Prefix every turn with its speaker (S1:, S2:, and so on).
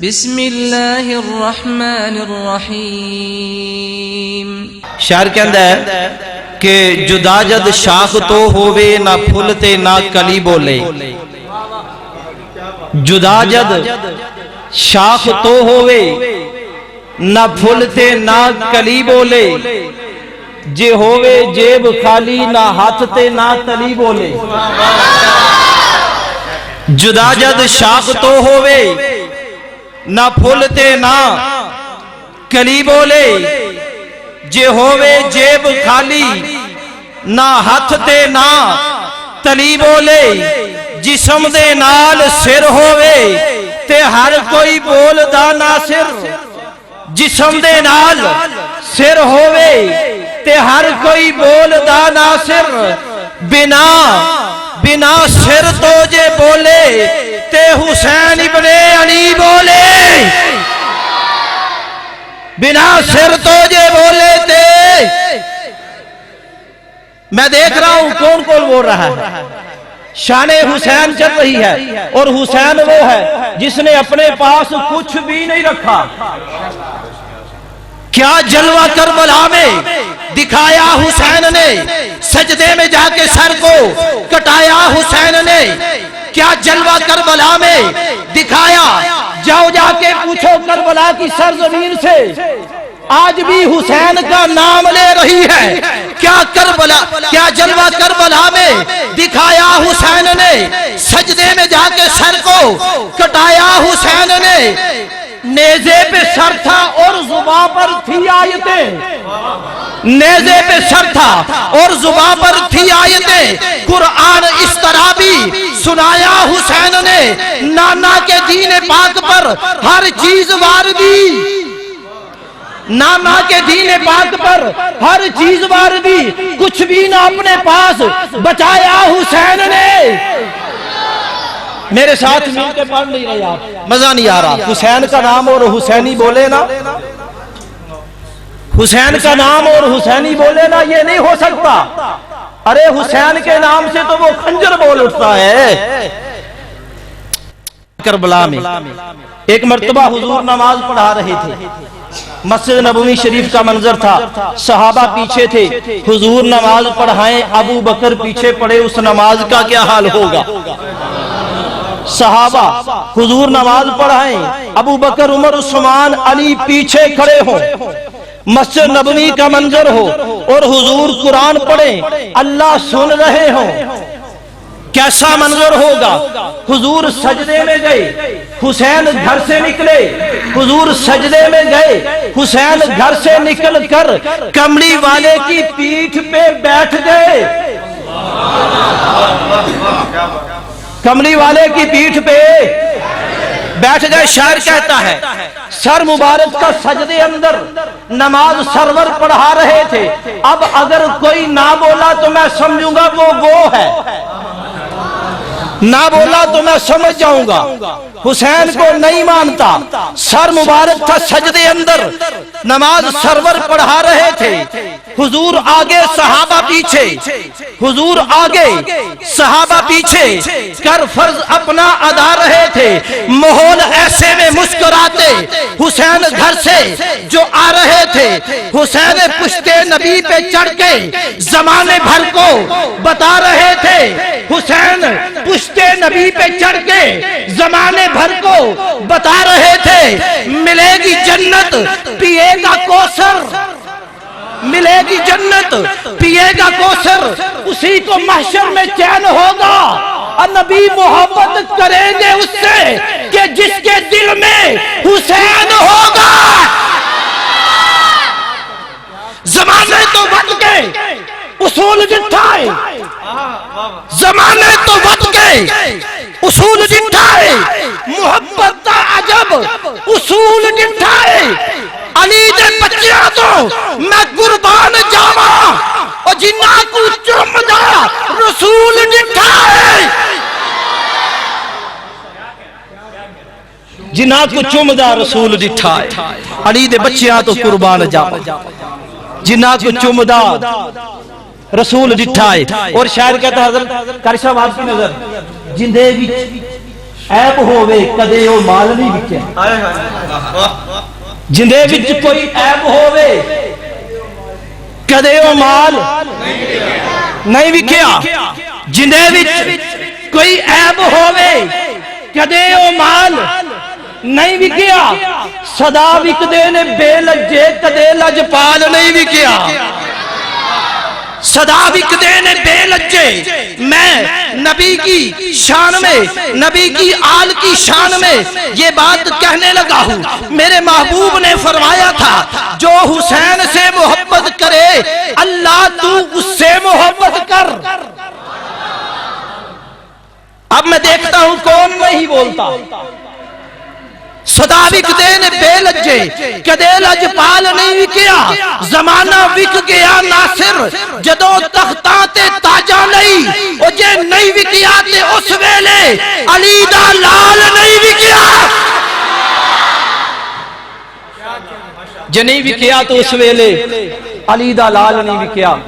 S1: बिस्मिल्लाहिर्रहमानिर्रहीम।
S2: शायर कहता है कि जुदा जद शाख तो होवे ना फुल ते ना कली बोले। जुदा जद शाख तो होवे ना फुल ते ना कली बोले। जे होवे जेब खाली ना हाथ ते ना तली बोले। जुदा जद शाख तो होवे ना फुल ते ना कली बोले। जे होवे जेब खाली ना हाथ ते ना तली बोले। जिस्म दे नाल सिर होवे ते हर कोई बोलदा ना सिर। जिस्म दे नाल सिर होवे ते हर कोई बोलदा ना सिर। बिना बिना सिर तो जे बोले ते हुसैन इब्ने अली बोले। बिना सिर तो जे बोले थे। मैं देख रहा हूं कौन कौन बोल रहा है। शाने हुसैन चल रही है और हुसैन वो है जिसने अपने पास कुछ भी नहीं रखा। क्या जलवा करबला में दिखाया हुसैन ने। सजदे में जाके सर को कटाया हुसैन ने। क्या जलवा करबला में दिखाया। जाओ जाके पूछो करबला की सरजमीन से आज भी हुसैन का नाम ले रही है। क्या करबला क्या जलवा करबला में दिखाया हुसैन ने। सजदे में जाके सर को कटाया हुसैन ने। नेज़े पे सर था और जुबां पर थी आयतें। नेज़े पे सर था और जुबां पर थी आयतें। कुरान इस तरह भी सुनाया हुसैन ने। नाना के दीन पाक पर हर चीज वार दी। नाना के दीन पाक पर हर चीज वार दी। कुछ भी ना अपने पास बचाया हुसैन ने। मेरे साथ मिलकर पढ़ नहीं रहे आप, मजा नहीं आ रहा। हुसैन का नाम और हुसैनी बोले ना। हुसैन का नाम और हुसैनी बोले ना, ये नहीं हो सकता। अरे हुसैन के नाम से तो वो खंजर बोल उठता है। करबला में एक मर्तबा हुजूर नमाज पढ़ा रहे थे। मस्जिद नबवी शरीफ का मंजर था। सहाबा पीछे थे। हुजूर नमाज पढ़ाएं, अबू बकर पीछे पड़े, उस नमाज का क्या हाल होगा। सहाबा हुजूर नमाज पढ़ाएं, अबू बकर उमर उस्मान अली पीछे खड़े हो। मस्जिद नबवी का मंजर हो और हुजूर कुरान पढ़े, अल्लाह सुन रहे हो। कैसा मंजर होगा। हुजूर सजदे में गए, हुसैन घर से निकले। हुजूर सजदे में गए, हुसैन घर से निकल कर कमली वाले की पीठ पे बैठ गए। कमली वाले की पीठ पे बैठ गए। शायर कहता है सर मुबारक का सजदे अंदर नमाज सरवर पढ़ा रहे थे। अब अगर कोई ना बोला तो मैं समझूंगा वो है, ना बोला तो मैं समझ जाऊंगा हुसैन को नहीं मानता। सर मुबारक था सजदे अंदर, नमाज सरवर पढ़ा रहे थे। हुजूर आगे सहाबा पीछे, हुजूर आगे सहाबा पीछे कर फर्ज अपना अदा रहे थे। माहौल ऐसे में मुस्कुराते हुसैन घर से जो आ रहे थे। हुसैन पुश्ते नबी पे चढ़ के जमाने भर को बता रहे थे। हुसैन पुश्ते नबी पे चढ़ के जमाने भर को बता रहे थे। मिलेगी जन्नत पिएगा कौसर, मिलेगी जन्नत पिएगा कौसर, उसी को महशर में चैन होगा। और नबी मोहब्बत करेंगे उससे कि जिसके दिल में हुसैन होगा। जमाने तो बच गए उसूल जिठाए, जमाने तो बच गए उसूल जिठाए। मोहब्बत का अजब उसूल जिठाए। अली दे बच्चियां तो मैं कुर्बान जावा और जिन्ना को चुमदा रसूल जिठाए। जिन्ना को चुमदा रसूल जिठाए। अली दे बच्चियां तो कुर्बान जावा जिन्ना को चुमदा रसूल जिठाए। और शायर कहता हजरत कारी साहब आपकी नजर जिंदे ऐब होवे कदे ओ माल नहीं विकिया। जिंदे विच कोई ऐब होवे कदे ओ माल नहीं विकिया। जिंदे विच कोई ऐब होवे कदे ओ माल नहीं विकिया। सदा विकदे ने बेलज्जे कदे लजपाल नहीं विकिया। सदा विकदे ने बेलज्जे। मैं नबी की शान में, नबी की आल की शान में ये बात कहने लगा हूं। मेरे महबूब ने फरमाया था जो हुसैन से मोहब्बत करे अल्लाह तू उससे मोहब्बत कर। अब मैं देखता हूं कौन नहीं बोलता। सदा विकदे ने बेलज्जे कदे लजपाल नहीं विकिया। जमाना विक गया नासिर जदों तख्तां ते ताजा नहीं ओ जे नहीं विकिया ते उस वेले अली दा लाल नहीं विकिया। जे नहीं विकिया तो उस वेले अली दा लाल नहीं विकिया।